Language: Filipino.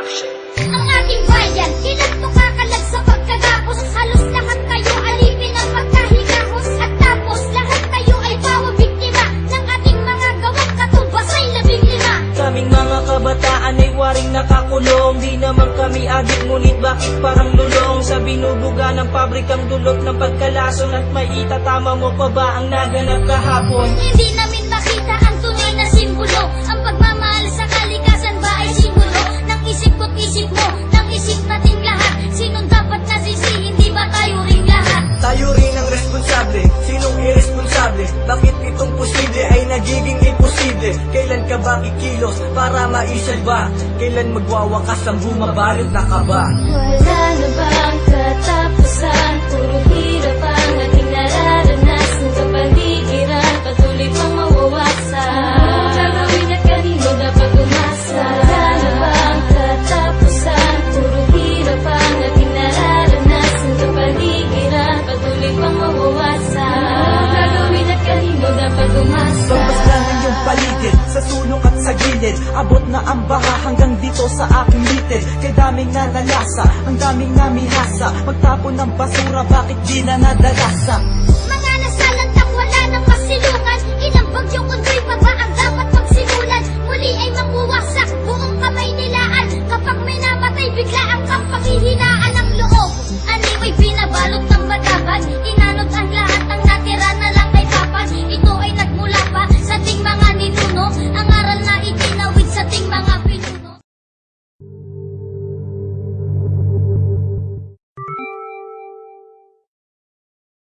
Ang ating bayan, kailan to kakalag sa pagkagapos? Halos lahat kayo alipin ang pagkahigahos. At tapos lahat kayo ay biktima ng ating mga gawang katubas ay 15. Kaming mga kabataan ay waring nakakulong. Di naman kami adik, ngunit bakit parang lulong? Sa binubuga ng pabrikang dulot ng pagkalason. At may itatama mo pa ba ang naganap kahapon? Hindi namin makita ang tunay na simbolo. Ang pagmamahal sa kalikasan ba ay simbolo ng isip ko't isip mo, ng isip nating lahat? Sinong dapat nasisihin, di ba tayo ring lahat? Tayo rin ang responsable, sinong irresponsable? Bakit itong posible ay nagiging imposible? Kailan ka ba kikilos para maisalba? Kailan magwawakas ang bumabalot na kaba? Wala na bang katapusan? Puro hirap ang ating nararanasan. Kapaligiran, patuloy pang mawawasan. Gagawin at kanino dapat umasa? Wala na bang katapusan? Puro hirap ang ating nararanasan. Kapaligiran, patuloy pang mawawasan. Gagawin at kanino dapat umasa? Bambas lang ang iyong paligid, sa sulok at sa gilid. Abot na ang baha hanggang dito sa aking litid. Kay daming nanalasa, ang daming namihasa. Magtapon ng basura, bakit di na nadalasa?